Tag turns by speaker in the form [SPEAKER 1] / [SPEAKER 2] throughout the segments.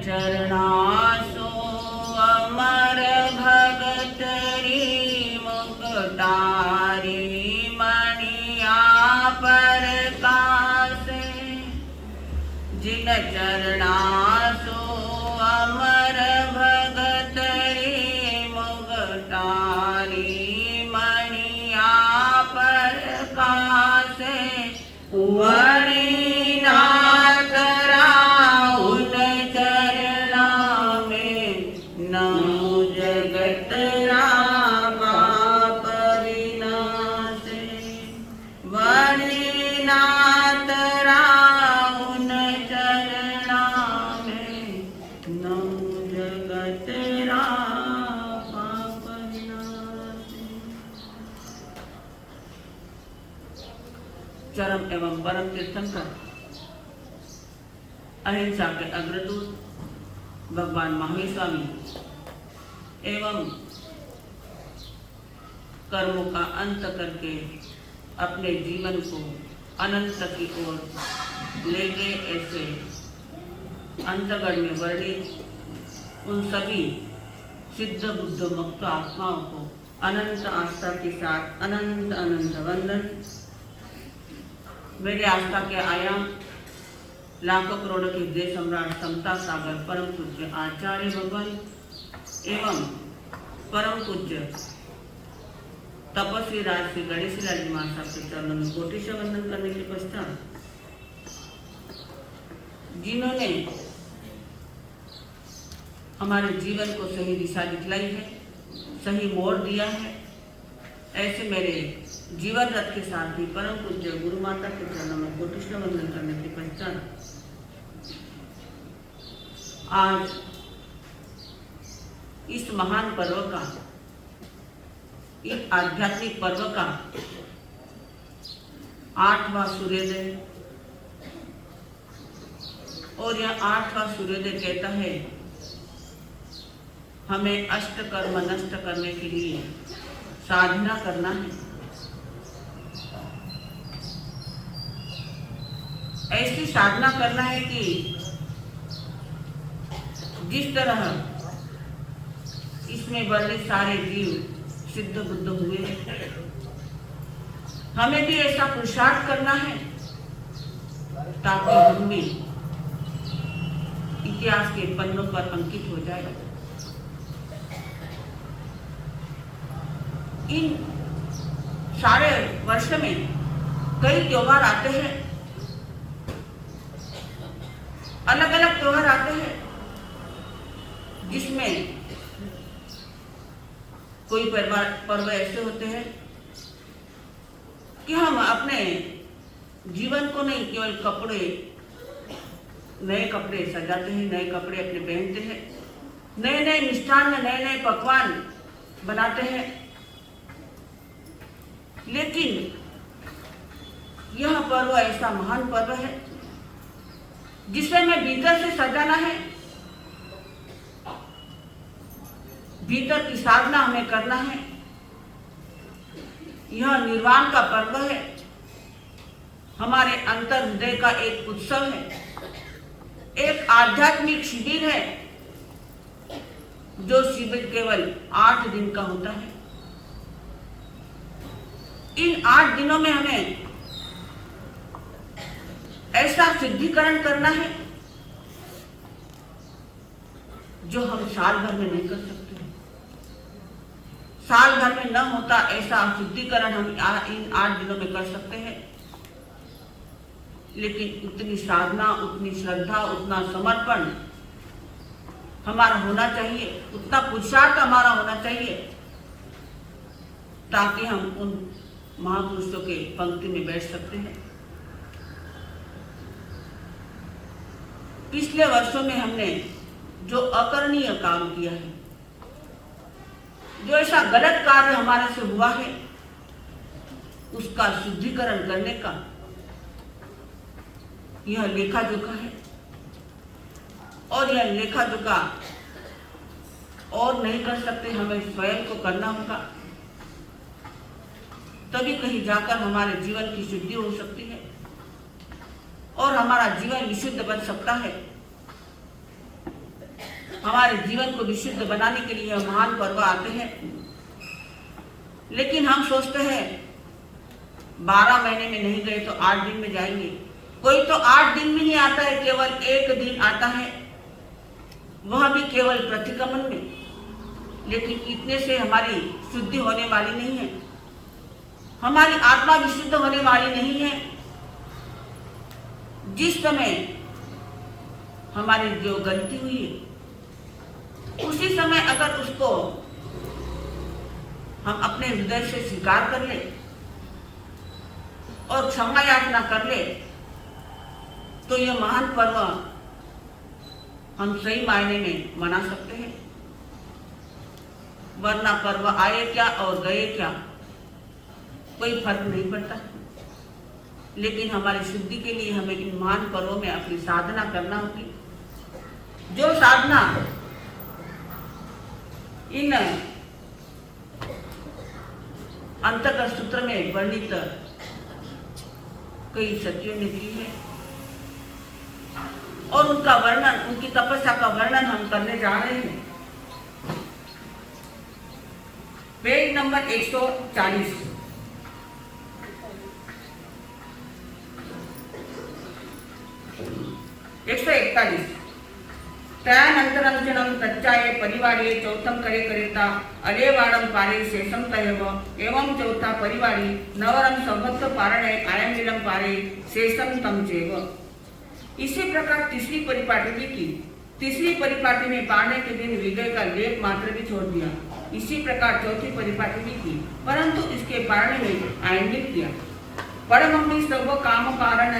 [SPEAKER 1] चरणासो अमर भगत री मुकुटारी मणिया पर कासे। जिन चरणासो अमर भगत री मुकुटारी मणिया पर कासे। चरम एवं परम तीर्थंकर अहिंसा के अग्रदूत भगवान महावीर स्वामी एवं कर्मों का अंत करके अपने जीवन को अनंत की ओर ले गए, ऐसे अंतगढ़ में वर्णित उन सभी सिद्ध बुद्ध मुक्त आत्माओं को अनंत आस्था के साथ अनंत अनंत वंदन। मेरे आस्था के आयाम लाखों करोड़ों के देश सम्राट समता सागर परम पूज्य आचार्य भगवान एवं परम पूज्य तपस्वी राज श्री गणेश लाल जी महाराज के चरणों में कोटि से वंदन करने के पश्चात, जिन्होंने हमारे जीवन को सही दिशा दिखलाई है, सही मोड़ दिया है, ऐसे मेरे जीवन रथ के साथ ही परम पूज्य गुरु माता के चरणों में कोटि से वंदन करने के पश्चात, आज इस महान पर्व का, इस आध्यात्मिक पर्व का 8वां सूर्योदय, और यह 8वां सूर्योदय कहता है हमें अष्ट कर्म नष्ट करने के लिए साधना करना है। ऐसी साधना करना है कि जिस तरह इसमें वर्णित सारे जीव सिद्ध बुद्ध हुए, हमें भी ऐसा पुरुषार्थ करना है ताकि हम भी इतिहास के पन्नों पर अंकित हो जाए। इन सारे वर्ष में कई त्योहार आते हैं, अलग अलग त्योहार आते हैं, जिसमें कोई पर्व ऐसे होते हैं कि हम अपने जीवन को नहीं केवल कपड़े, नए कपड़े सजाते हैं, नए कपड़े अपने पहनते हैं, नए नए मिष्ठान, नए नए पकवान बनाते हैं, लेकिन यह पर्व ऐसा महान पर्व है जिसे हमें भीतर से सजाना है, भीतर की साधना हमें करना है। यह निर्वाण का पर्व है, हमारे अंतर हृदय का एक उत्सव है, एक आध्यात्मिक शिविर है, जो शिविर केवल 8 दिन का होता है। इन 8 दिनों में हमें ऐसा सिद्धिकरण करना है जो हम साल भर में नहीं कर सकते। साल भर में न होता ऐसा सिद्धिकरण हम इन 8 दिनों में कर सकते हैं, लेकिन उतनी साधना, उतनी श्रद्धा, उतना समर्पण हमारा होना चाहिए, उतना पुरुषार्थ हमारा होना चाहिए ताकि हम उन महापुरुषों के पंक्ति में बैठ सकते हैं। पिछले वर्षों में हमने जो अकरणीय काम किया है, जो ऐसा गलत कार्य हमारे से हुआ है, उसका शुद्धिकरण करने का यह लेखा जोखा है, और यह लेखा जोखा और नहीं कर सकते, हमें स्वयं को करना होगा, तभी कहीं जाकर हमारे जीवन की शुद्धि हो सकती है और हमारा जीवन विशुद्ध बन सकता है। हमारे जीवन को विशुद्ध बनाने के लिए महान पर्व आते हैं। लेकिन हम सोचते हैं 12 महीने में नहीं गए तो 8 दिन में जाएंगे। कोई तो 8 दिन में ही आता है, केवल 1 दिन आता है, वह भी केवल प्रतिक्रमण में। लेकिन इतने से हमारी शुद्धि होने वाली नहीं है, हमारी आत्मा विशुद्ध होने वाली नहीं है। जिस समय हमारी जो गलती हुई है उसी समय अगर उसको हम अपने हृदय से स्वीकार कर ले और क्षमा याचना कर ले तो यह महान पर्व हम सही मायने में मना सकते हैं। वरना पर्व आए क्या और गए क्या, कोई फर्क नहीं पड़ता। लेकिन हमारी शुद्धि के लिए हमें इन महान पर्वों में अपनी साधना करना होगी। जो साधना इन अंतःकरण सूत्र में वर्णित कई सचियों ने की है और उनका वर्णन, उनकी तपस्या का वर्णन हम करने जा रहे हैं। Page number 140। 141। त्यानंतरंजनम तच्चाये परिवारे चौथम करे करेता अलेवाड़म पारे शेषम तयव एवं चौथा परिवारी नवरम संवत्सर पारणे आयंगिलम पारे शेषम तम चेव। इसी प्रकार तीसरी परिपाटी भी की। तीसरी परिपाटी में पारणे के दिन विजय का लेप मात्र भी छोड़ दिया। इसी प्रकार चौथी परिपाटी भी की, परंतु इसके पारणे में आयंगिल किया। परमम्मी सर्व काम कारण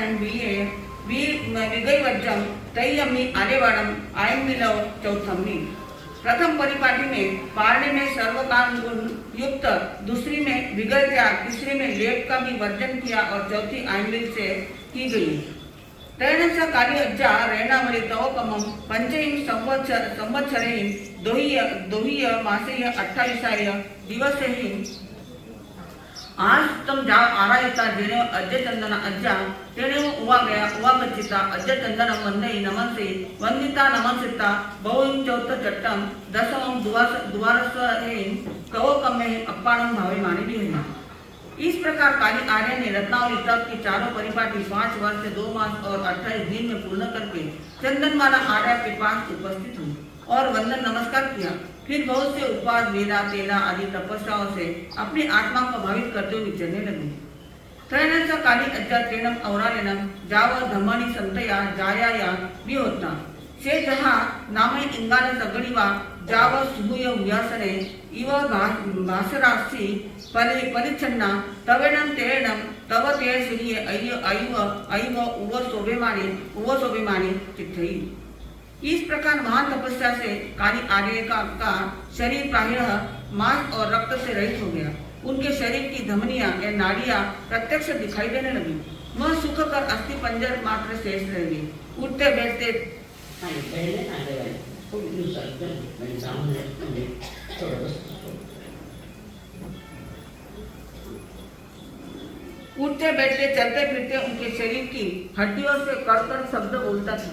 [SPEAKER 1] विगई वज्जम तय्यम्मी आलेवाड़म आयंगिलव चौथम्मी। प्रथम परिपाटी में पारणे में सर्वकाम गुण युक्त, दूसरी में विगय त्याग, तीसरी में लेप का भी वर्जन किया और चौथी आयंगिल से की गई। तैणस्य कार्य अज्जा रैणावरी तवकमम पंचम संवत्सरें दोहिय मासेय 28 दिवसेहि आज तुम जाओ आरायता जेने अज्ज चंदना अज्जा तेने उवा गया उवा बच्चिता अज्ज चंदना वंदे नमनसे वंदिता नमनसिता बहुम चौथ चट्टम दसम द्वारस्वहें कवकमे अप्पाणम भावे मानी भी है। इस प्रकार काली आर्य ने रत्नावली तक की चारों परिपाटी 5 वर्ष 2 मास और 28 दिन में पूर्ण करके चंदनमाला आर्य के पास उपस्थित हुई और वंदन नमस्कार किया। फिर बहुत से उपवास, वेदा, तेला आदि तपस्याओं से अपनी आत्मा को भावित करते हुए चलने लगे। त्रैणस्य काली अज्जा तेनम औरालेनम जाव धमनी संतया जाया भी होता से जहाँ नामे इंगान सगणीवा जाव सुभुय व्यासने इव भासरासी परिच्छन्ना तवेणम तेणम तव ते श्री अयव उव शोभेमानी चित्थई। इस प्रकार महान तपस्या से काली आर्य का शरीर प्रायः मांस और रक्त से रहित हो गया। उनके शरीर की धमनियां या नाड़ियां प्रत्यक्ष दिखाई देने लगी। वह सूख कर अस्थि पंजर मात्र शेष रह गई। उठते बैठते चलते फिरते उनके शरीर की हड्डियों से कड़कड़ शब्द बोलता था।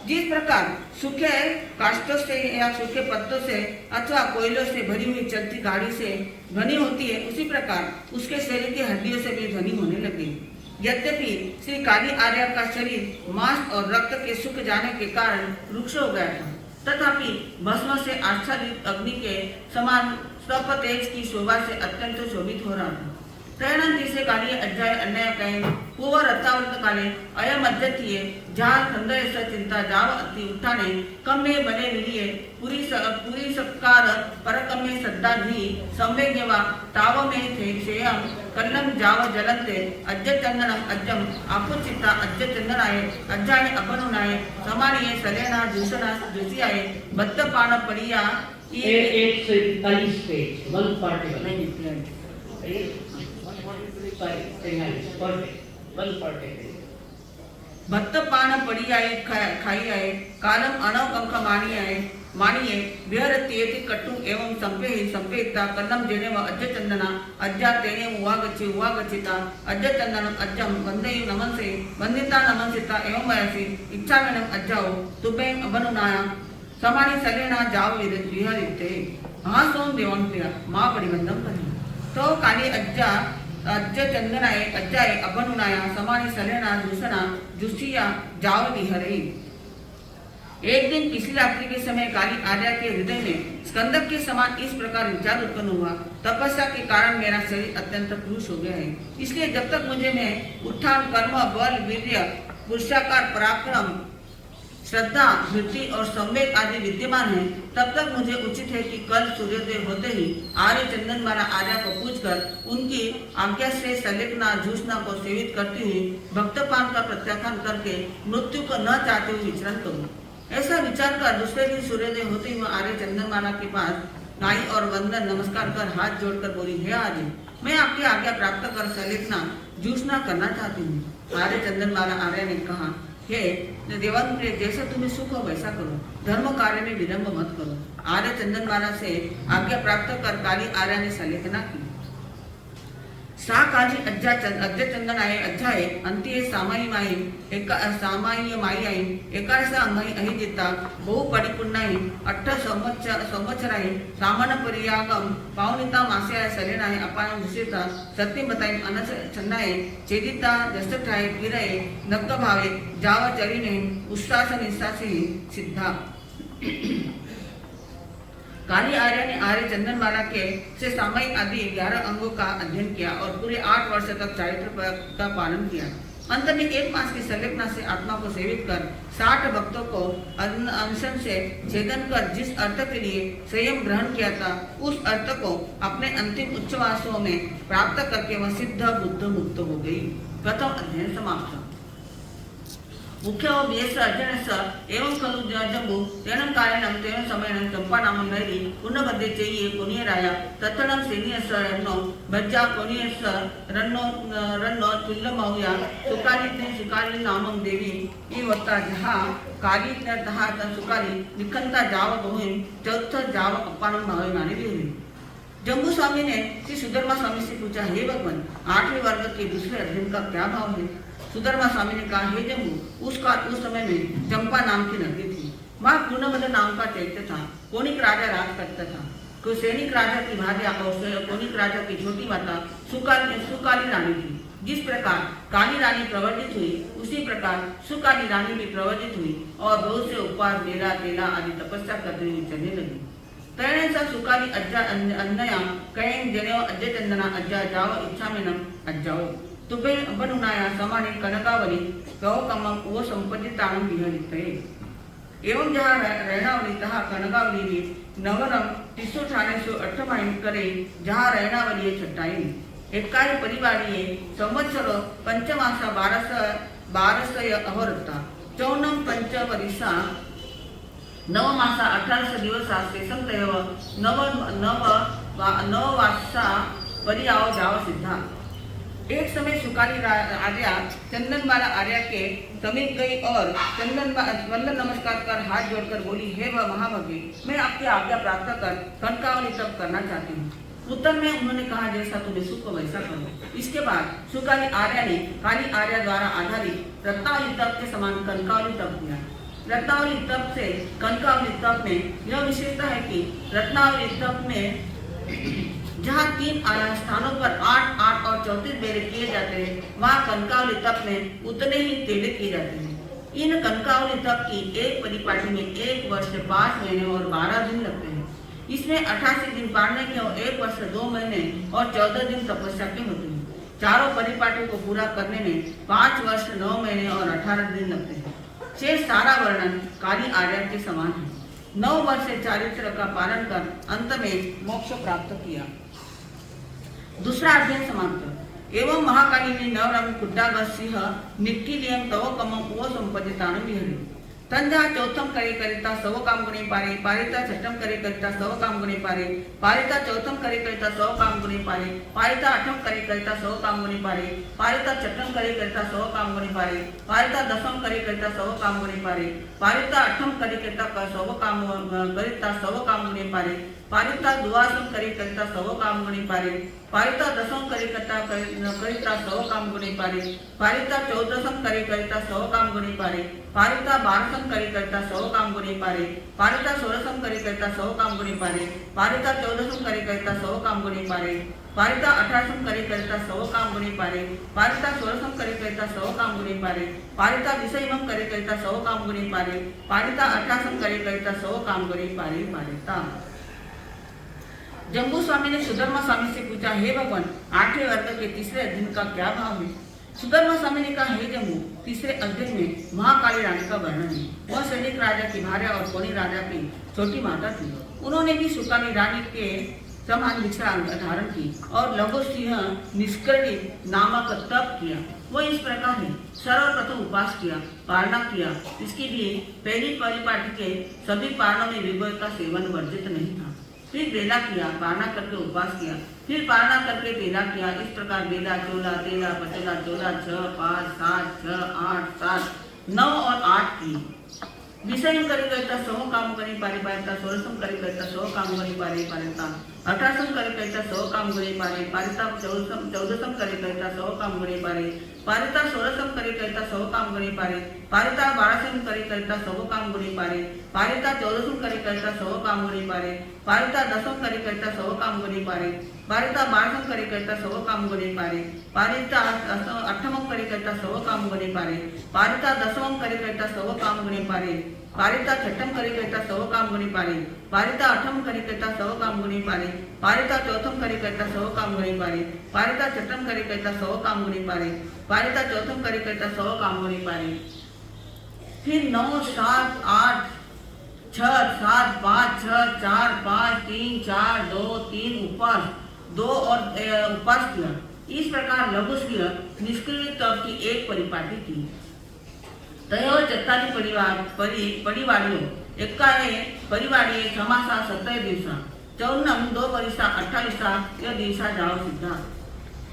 [SPEAKER 1] जिस प्रकार सूखे काष्ठों से या सूखे पत्तों से अथवा कोयलों से भरी हुई चलती गाड़ी से ध्वनि होती है, उसी प्रकार उसके शरीर की हड्डियों से भी ध्वनि होने लगी। यद्यपि श्री काली आर्य का शरीर मांस और रक्त के सूख जाने के कारण रुक्ष हो गया था, तथापि भस्म से आच्छादित अग्नि के समान सप तेज की शोभा से अत्यंत शोभित हो रहा था। त्रैणांतिसे काली अध्याय अन्याय कहें पूर्व रत्नावृत काले अयम अध्यतीये जहाँ संदय स चिंता जाव अति उठाने कम्मे बने मिलिए पूरी सत्कार परकम्मे सद्दाधी संवेग्यवा ताव में थे शेयम कल्लम जाव जलंते अज्ज चंदनम अज्जम आपुचिता अज्ज चंदनाये अज्जाये अपनुनाये समानिये सलेना दूषणा दूसियाये बद्ध पान पड़िया
[SPEAKER 2] 841 पेज 140
[SPEAKER 1] भक्त पान पड़ी आए खाई आए कालम अणव कंक मानिये विहरत्येति कट्टु एवं संपेता कन्नम जेने व अज्ज चंदना अज्जा तेने उवागच्छिता अज्ज चंदनम अज्जम वंदेयु नमनसे वंदिता नमनसिता एवं वयसि इच्छामिनम अज्जाओ तुभे अबनुनाया समानी सलेना जाव विहरिते हासोन देवंत्या मा परिबंधम करी तो काली अज्जा चंदनाए अज्जाए अबनुनाया समानी सलेना दूसना जुसिया जाव विहरे। एक दिन पिछली रात्रि के समय काली आर्या के हृदय में स्कंदक के समान इस प्रकार विचार उत्पन्न हुआ, तपस्या के कारण मेरा शरीर अत्यंत क्रूश हो गया है, इसलिए जब तक मुझे में उत्थान कर्म बल वीर्य पुरुषाकार पराक्रम श्रद्धा वृत्ति और संवेद आदि विद्यमान है, तब तक मुझे उचित है कि कल सूर्योदय होते ही आर्य चंदनमाला आर्या को पूछकर उनकी आज्ञा से सलेखना झूसना को सेवित करती हुई भक्तपान का प्रत्याख्यान करके मृत्यु को न चाहते हुए विचरण करूं। ऐसा विचार कर दूसरे दिन सूर्योदय होते ही आर्य चंदनमाला के पास आई और वंदन नमस्कार कर हाथ जोड़कर बोली, हे आर्य, मैं आपकी आज्ञा प्राप्त कर सलेखना झूसना करना चाहती हूँ। आर्य चंदनमाला आर्य ने कहा, हे देवांप्रिय, जैसा तुम्हें सुख हो वैसा करो, धर्म कार्य में विलंब मत करो। आर्य चंदनमाला से आज्ञा प्राप्त कर काली आर्या ने सलेखना की। सा काली अज्जा चंदन आहे अज्जाए अंतिये सामाई माई आई एकादशा अंगाई अहिजिता बहु परिपूर्णाई 8 संवत्सराई सामान परियागम पावनिता मास्याय सलेनाय अपान घुसेता सत्यम बताई अनस छन्नाय चेदिता जस्तठाय गिरय नक्क भावे जाव चरिने उस्तास निस्तासी सिद्धा। काली आर्या ने आर्य चंदनमाला के से सामयिक आदि 11 अंगों का अध्ययन किया और पूरे 8 वर्ष तक चारित्र का पालन किया। अंत में 1 मास की संलेखना से आत्मा को सेवित कर 60 भक्तों को अनशन से छेदन कर जिस अर्थ के लिए संयम ग्रहण किया था, उस अर्थ को अपने अंतिम उच्चवासों में प्राप्त करके वह सिद्ध बुद्ध मुक्त हो गई। प्रथम अध्ययन समाप्त। मुख्य व्यस अर्जनस एवं खलु जम्बु तेनं कारणं तेन समयनं चंपा नाम नैरी पुण्यबद्धे चेयि कोनियराया तत्तनं सेनियस रन्नो भज्जा कोनियस रन्नो तुल्यमौया सुकालिने सुकाली नामं देवी इवत्ता जहा काली तहा सुकाली निखंता जाव बहुम चौथ जाव अपानं भावे माने भी। जम्बू स्वामी ने श्री सुधर्मा स्वामी से पूछा, हे भगवान, 8वें वर्ग के दूसरे अध्ययन का क्या भाव है? सुधर्मा स्वामी ने कहा, हे जम्बू, उस समय में चंपा नाम की नगरी थी। वहाँ पूर्णबद्ध नाम का चैत्य था। कोनिक राजा राज करता था। सैनिक राजा की भार्या और कोनिक राजा की छोटी माता सुकाली रानी थी। जिस प्रकार काली रानी प्रवर्तित हुई, उसी प्रकार सुकाली रानी भी प्रवर्तित हुई और बहुत से उपवास मेला तेला आदि तपस्या करते हुए चलने लगी। तैणसा सुकाली अज्जा अन्नया कयं जनेव अज्ज चंदना अज्जा जाव इच्छा में नम अज्जाओ तुबे बनुनाया समाने कनकावली कहो कमम वो संपत्ति ताणम विहरिते। एवं जहाँ रहनावली तहा कनकावली भी नवरम 368 माइन करे जहाँ रहनावली छटाई एकाय परिवारी संवत्सर पंचमासा 12 अहोरता चौनम पंचवरिषा 9 मासा 18 दिवसा शेषंतयव नववासा परियाव जाव सिद्धा। एक समय सुकाली आर्या चंदनमाला आर्या के समीप गई और वंदन नमस्कार कर हाथ जोड़कर बोली, हे महाभागे, मैं आपकी आज्ञा प्राप्त कर कनकावली तप करना चाहती हूँ। उत्तर में उन्होंने कहा, जैसा तुम्हें सुख हो वैसा करो। इसके बाद सुकाली आर्या ने काली आर्या द्वारा आधारित रत्नावली तप के समान कनकावली तप किया। रत्नावली तप से कनकावली तप में यह विशेषता है कि रत्नावली तप में जहाँ 3 स्थानों पर 8 और 34 बेरे किए जाते हैं, वहाँ कनकावली तप में उतने ही तेले किए जाते हैं। इन कनकावली तप की एक परिपाटी में 1 वर्ष 5 महीने और 12 दिन लगते हैं। इसमें 88 दिन पारने के और 1 वर्ष 2 महीने और 14 दिन तपस्या के होते हैं। चारों परिपाटियों को पूरा करने में 5 वर्ष 9 महीने और 18 दिन लगते हैं। शेष सारा वर्णन काली आर्या के समान है। 9 वर्ष से चारित्र का पालन कर अंत में मोक्ष प्राप्त किया। दूसरा अध्ययन समाप्त। एवं महाकाली ने नवरम कुड्डाग सिंह निक्किलियम तव कमम वो संपदितान विहरि तंजा चौथम करे करिता सव काम गुणे पारे पारिता छठम करे करिता सव काम गुणे पारे पारिता चौथम करे करिता सव काम गुणे पारे पारिता आठम करे करिता सव काम गुणे पारे पारिता छठम करे करिता सव काम गुणे पारे पारिता दसम करे करिता सव काम गुणे पारे पारिता आठम करे करिता सव काम गुणे पारे पारिता दुआसम करे करिता सव काम गुणे पारे पारिता दसम करे करिता सव काम गुणे पारे पारिता चौदसम करे करिता सव काम गुणे पारे पारिता 12 करी करता 100 काम गुणी पारे, पारिता 16 करी करता 100 काम गुणी पारे, पारिता 14 करी करता 100 काम गुणी पारे, पारिता 18 करी करता 100 काम गुणी पारे, पारिता 16 करी करता 100 काम गुणी पारे, पारिता 20 करी करता 100 काम गुणी पारे, पारिता 18 करी करता 100 काम गुणी पारे पारिता। जम्बू स्वामी ने सुधर्मा स्वामी से पूछा, हे भगवान 8वें वर्ग के तीसरे अध्ययन का क्या भाव है? सुधर्मा स्वामी ने कहा, हे जम्बू तीसरे अध्ययन में महाकाली रानी का वर्णन है। वह सैनिक राजा की भार्या और कोनी राजा की छोटी माता थी। उन्होंने भी सुकाली रानी के समान दीक्षा धारण की और लघु सिंह निष्कर्णी नामक तप किया। वह इस प्रकार है, सर्वप्रथम उपास किया, पालना किया। इसके लिए पहली परिपाटी के सभी पालनों में विभव का सेवन वर्जित नहीं था। फिर बेला किया, पालना करके उपवास किया, फिर पालना करके तेला किया। इस प्रकार बेला, चोला, तेला, पचोला, चोला 6, 5, 7, 6, 8, 7, 9 और 8 की। विषय करी करता 100 काम करी पारे पारिता, 16 करी करता 100 काम करी पारे पारिता, 18 करी करता 100 काम करी पारे पारिता, 14 करी करता 100 काम करी पारे पारिता, 16 करी करता 100 काम करी पारे पारिता, 12 करी करता 100 काम करी पारे पारिता, 14 करी करता 100 काम करी पारे पारिता, 10 करी करता 100 काम करी पारे पारिता, 12 करी करता 100 काम करी पारे पारिता, 8 करी करता 100 काम करी पारे पारिता, 10 करी करता 100 काम करी पारे पारिता, 6 करी करता 100 काम करी पारे पारिता, 8 करी करता 100 काम करी पारे पारिता, 4 करी करता 100 काम करी पारे पारिता, 6 करी करता 100 काम करी पारे पारिता, 4 करी करता 100 काम करी पारे। फिर 9, 7, 8, 6, 7, 5, 6, 4, 5, 3, 4, 2, 3 उपवास 2 और उपवास किया। इस प्रकार लघु सिंह निष्क्रिय तप की एक परिपाटी की। तयोर 44 परिवाड़ियों एकाने परिवाड़ीए 6 मासा 17 दिवसा 54 2 वर्षा 28 यह दिवसा जाओ सिद्धा।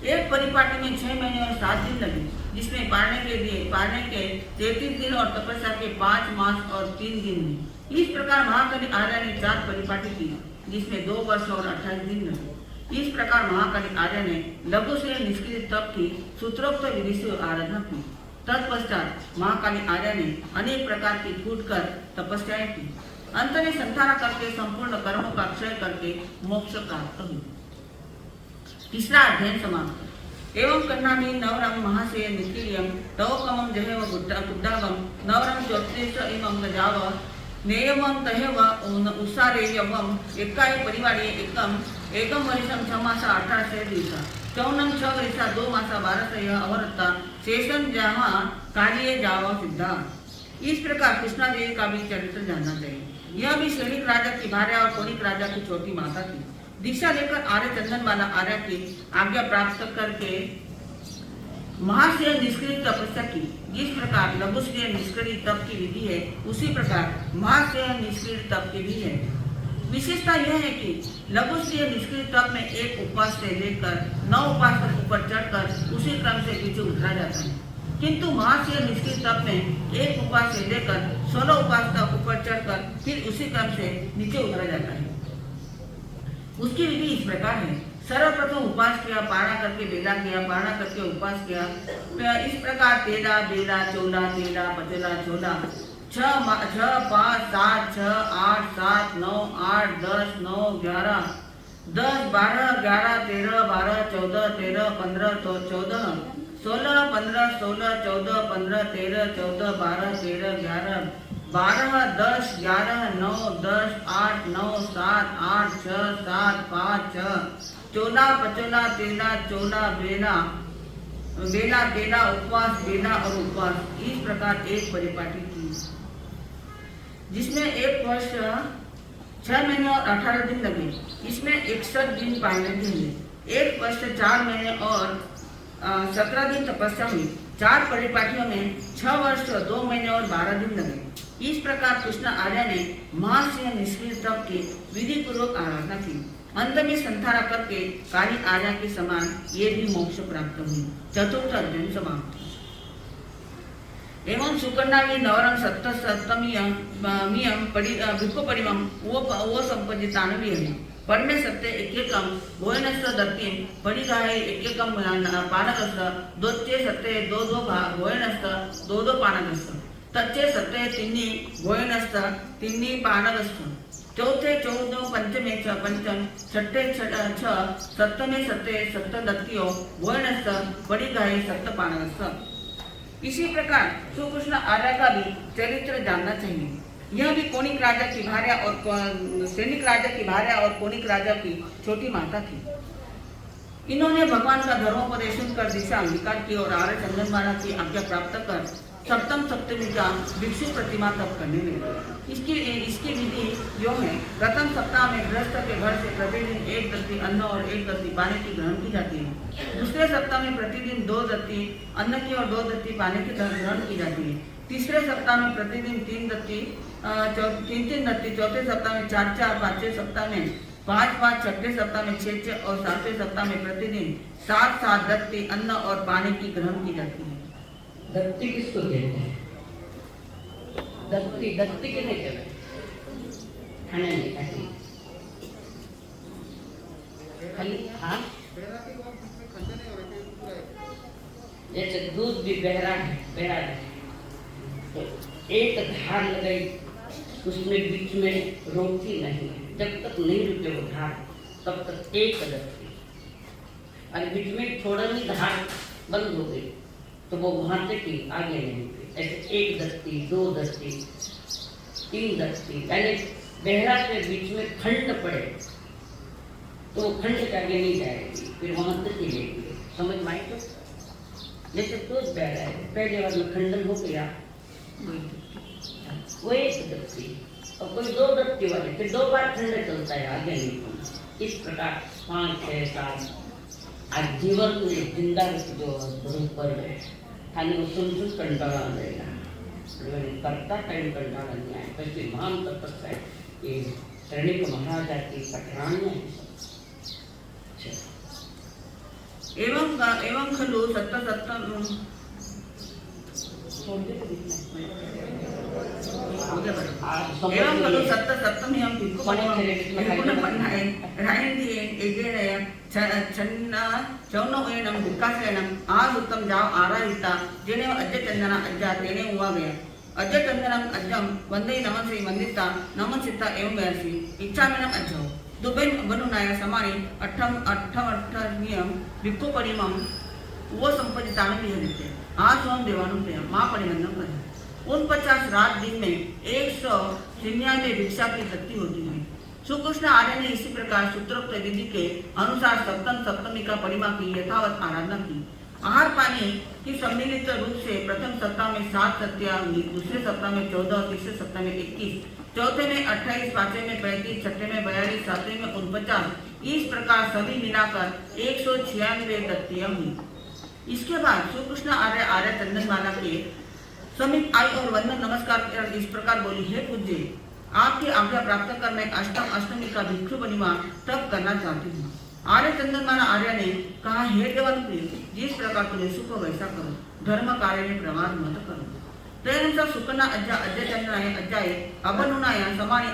[SPEAKER 1] एक परिपाटी में 6 महीने और 7 दिन लगे, जिसमें पालने के 33 दिन और तपस्या के 5 मास और 3 दिन में। इस प्रकार महाकाली आर्य ने 4 परिपाटी की, जिसमें 2 वर्ष और 28 दिन लगे। इस प्रकार महाकाली आर्य ने लघु से निष्क्रिय तप की सूत्रोक्त विधि से आराधना की। तत्पश्चात महाकाली आर्य ने अनेक प्रकार की फूट कर तपस्याएं की। अंत में संतारा करके संपूर्ण कर्मों का क्षय करके मोक्ष प्राप्त हुई। तीसरा अध्ययन समाप्त। एवं कन्नामी नवरम महाशय निष्क्रियम तवकमम जहेव बुद्धागम नवरम ज्योतिष इमं गजाव नेयमं तहेव उसारेयवम एकाय परिवारे एकम वर्षम 6 मासा 18 दिवसा 54 6 वर्षा 2 मासा 12 अवरता शेषन जहाँ कार्य जावा सिद्धा। इस प्रकार कृष्णा देवी का भी चरित्र जानना चाहिए। यह भी सैनिक राजा की भार्या और कोनिक राजा की छोटी माता थी। दीक्षा लेकर आर्य चंदनवाला आर्य की आज्ञा प्राप्त करके महाशय निष्क्रिय तपस्या की। जिस प्रकार लघुश्रेय निष्क्रिय तप की विधि है, उसी प्रकार महाशय निष्क्रिय तप की भी है। विशेषता यह है कि लघुश्रेय निष्क्रिय तप में एक उपवास से लेकर 9 उपवास तक ऊपर चढ़कर उसी क्रम से नीचे उतरा जाता है, किंतु महाशय निष्क्रिय तप में एक उपवास से लेकर 16 उपवास तक ऊपर चढ़कर फिर उसी क्रम से नीचे उतरा जाता है। उसकी विधि इस प्रकार है। सर्वप्रथम उपवास किया, पारणा करके बेला किया, पारणा करके उपवास किया। इस प्रकार तेला, बेला, चोला, तेला, पचोला, छोला 6, 5, 7, 6, 8, 7, 9, 8, 10, 9, 11, 10, 12, 11, 13, 12, 14, 13, 15, 14, 16, 15, 16, 14, 15, 13, 14, 12, 13, 11, 12, 10, 11, 9, 10, 8, 9, 7, 8, 6, 7, 5, 6, चोला, पचोला, तेला, चोला, बेला, तेला, उपवास, बेला और उपवास। इस प्रकार एक परिपाटी की, जिसमें एक वर्ष 6 महीने और 18 दिन लगे। इसमें 61 दिन पालने के लिए 1 वर्ष 4 महीने और 17 दिन तपस्या हुई। 4 परिपाटियों में 6 वर्ष 2 महीने और 12 दिन लगे। इस प्रकार कृष्ण आर्य ने महाशय निष्क्रिय तप की विधि पूर्वक आराधना की। अंत में संतारा करके काली आर्य के समान ये भी मोक्ष प्राप्त हुई। चतुर्थ अध्ययन समाप्त। एवं सुकन्नावी नवरम सप्तमियम विप्परिमम वो संपदितानवी है। पढ़ने सत्य एकम भोजनस्य दत्तिम परिगाहे एकम पानकस्य दोच्चे सत्य 2 भोजनस्य 2 पानकस्य। तच्चे सत्ते तिन्नी गोयनस्त तिन्नी पाणगस्त चौथे चौदो पंचमे च पंचम छठे छ सप्तमे सत्ते सप्त दत्तियो गोयनस्त बड़ी गाय सप्त पाणगस्त। इसी प्रकार श्री कृष्ण आर्य का भी चरित्र जानना चाहिए। यह भी कोणिक राजा की भार्या और सैनिक राजा की भार्या और कोणिक राजा की छोटी माता थी। इन्होंने भगवान का धर्मोपदेश कर दिशा अंगीकार की और आर्य चंदनमाला की आज्ञा प्राप्त कर सप्तम सप्तमी का भिक्षु प्रतिमा तप करने लगे। इसकी विधि जो है, प्रथम सप्ताह में गृहस्थ के घर से प्रतिदिन 1 दत्ती अन्न और 1 दत्ती पानी की ग्रहण की जाती है। दूसरे सप्ताह में प्रतिदिन 2 दत्ती अन्न की और 2 दत्ती पानी की ग्रहण की जाती है। तीसरे सप्ताह में प्रतिदिन 3 दत्ती 3 दत्ती, चौथे सप्ताह में 4, पांचवें सप्ताह में 5, छठे सप्ताह में 6 और सातवें सप्ताह में प्रतिदिन 7 दत्ती अन्न और पानी की ग्रहण की जाती है।
[SPEAKER 2] दत्ती किसको कहते हैं? दत्ती दत्ती किन्हें कहते हैं? खाने में खाली खाली हाँ, जैसे दूध भी बहरा है तो एक धार लगाई, उसमें बीच में रोकती नहीं है। जब तक नहीं रुके वो धार तब तक एक दत्ती, और बीच में थोड़ा भी धार बंद हो गई तो वो वहां से की आगे नहीं गई। ऐसे 1 दत्ती 2 दत्ती 3 दत्ती, यानी बहरा से बीच में खंड पड़े तो वो खंड के आगे नहीं जाएगी, फिर वहां से चलेगी। समझ में आई? तो जैसे दूध बह रहा है, पहले बार में खंडन हो गया वो 1 दत्ती, और कोई 2 दत्ती वाले फिर 2 बार खंड चलता है, आगे नहीं। इस प्रकार 5, 6, 7 आज जीवन में जिंदा जो जरूर पर है, खाली वो सुन कंटाला रहेगा, करता टाइम कंटाला नहीं आए। कैसे महान तपस्या है ये श्रेणी को महाराजा की पटरानियां है।
[SPEAKER 1] एवं खलु सप्त सप्तमी हम भिक्खु चौनवेणम विकासेनम आज उत्तम जाव आराहिता जेने अज्ज चंदना अज्जा तेने हुआ गया अज्ज चंदनम अज्जम वंदे नमसे वंदिता नमसिता एवं वैसी इच्छामिनम अज्जो दुबे बनुनाया समानी अठ्ठम भिक्खु परिमम वो संपदितानु विहरिते आज हम देवानु प्रेम मां परिवंदन करे। 49 रात दिन में 199 भिक्षा की शक्ति होती है। श्री कृष्ण आर्य ने इसी प्रकार सूत्रोक्त विधि के अनुसार सप्तम सप्तमी का परिमा की यथावत आराधना की। आहार पानी की सम्मिलित रूप से प्रथम सप्ताह में 7 सत्या हुई, दूसरे सप्ताह में 14, तीसरे सप्ताह में 21, चौथे में 28, पांचवें में 35, छठे में 42, सातवें में 49, इस प्रकार सभी मिलाकर 196 दत्तियां हुई। इसके बाद श्री कृष्ण आर्य चंदनमाला के समीप आई और वंदन नमस्कार कर इस प्रकार बोली, हे पूज्य, आपकी आज्ञा प्राप्त कर मैं अष्टमी का भिक्षु परिमा तप करना चाहती हूँ। आर्य चंदनमाला आर्य ने कहा, हे देवानुप्रिय, जिस प्रकार तुम्हें सुख वैसा करो, धर्म कार्य में प्रमाद मत करो। तदनुसार सुकना अज्जा अज्ज चंद्राय अज्जाय अबनुनाय समानी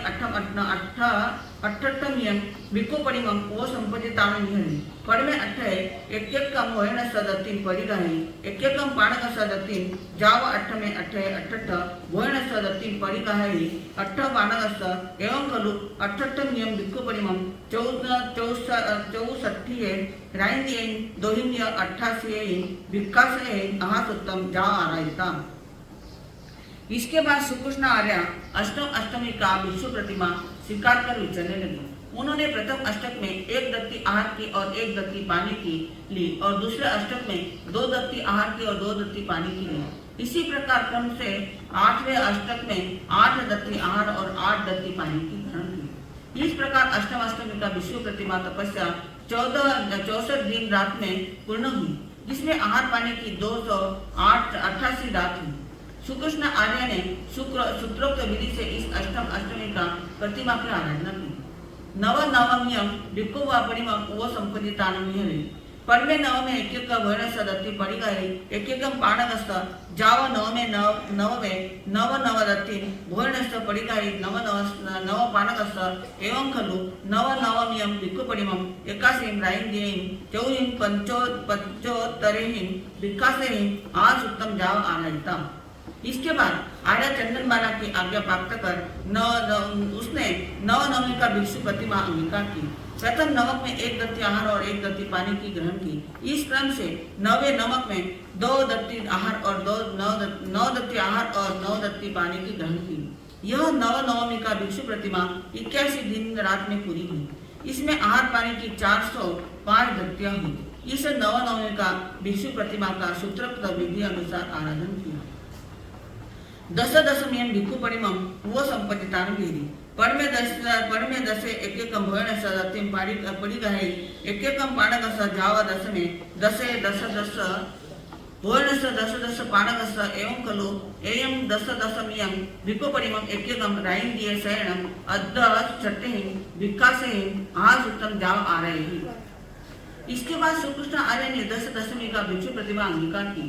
[SPEAKER 1] अठ्ठट्टमियं भिक्खु परिमं वो संपदितानु निहरि पड़मे अट्ठय एक्यकम वयन सदत्तिन परिगाहि एक्यकम पाणक सदत्तिन जाव अट्ठमे अट्ठय अट्ठट्ठ वयन सदत्तिन परिगाहि अट्ठ पाणकस एवं खलु अठ्ठट्टमियं भिक्खु परिमं 64 राइंदियं दोहिन्य 88 भिक्खासये अहासुत्तम जा आरायिता। इसके बाद श्री कृष्ण आर्य अष्टमी का भिक्षु प्रतिमा स्वीकार कर विचरने लगे। उन्होंने प्रथम अष्टक में 1 दत्ती आहार की और 1 दत्ती पानी की ली और दूसरे अष्टक में 2 दत्ती आहार की और 2 दत्ती पानी की ली। इसी प्रकार क्रम से 8वें अष्टक में 8 दत्ती आहार और 8 दत्ती पानी की ग्रहण की। इस प्रकार अष्टमी का भिक्षु प्रतिमा तपस्या 64 दिन रात में पूर्ण हुई, जिसमें आहार पानी की 288 रात हुई। श्री कृष्ण आर्य ने सूत्रोक्त विधि से इस अष्टमी का प्रतिमा की आराधना की। नवम्यम भिक्खु परिमं वो संपदितानु निहरि पड़मे नवमे एक्यक वर्ण सदत्ति परिगाहि एक्यकम पाणकस्त जाव नवमे नवदत्ति भोर्णस्त परिगाहि नव पाणकस्त एवं खलु नवम्यम भिक्खु परिमं 81 राइंदियं 24 पंचोत्तरेहिं भिक्खासेहिं आज उत्तम जाव आरायिता। इसके बाद आर्य चंदनबाला की आज्ञा प्राप्त कर उसने नवमी का भिक्षु प्रतिमा अंगीकार की। प्रथम नमक में 1 दत्ती आहार और 1 दत्ती पानी की ग्रहण की। इस क्रम से 9वें नमक में 2 दत्ती आहार और 9 दत्ती आहार और 9 दत्ती पानी की ग्रहण की। यह नवमी का भिक्षु प्रतिमा 81 दिन रात में पूरी हुई। इसमें आहार पानी की 405 दत्तियां हुई। इस नवमी का भिक्षु प्रतिमा का सूत्रोक्त विधि अनुसार आराधन किया। दशमियं भिक्खु परिमं वो संपत्तितान घेरी पडमे दसे एकेकम भोयण सतिम पड़ी गहे एकेकम पाणकस जावा दशमे दसे दश भोयणस दश पाणकस एवं खलु एयं दशमियं भिक्खु परिमं एकेकम राइंदिये शयनम अद्द छट्टेहिं भिक्खासेहिं आज उत्तम जाव आ रहे हैं। इसके बाद श्री कृष्ण आर्य ने दशमी का भिक्षु प्रतिमा अंगीकार की।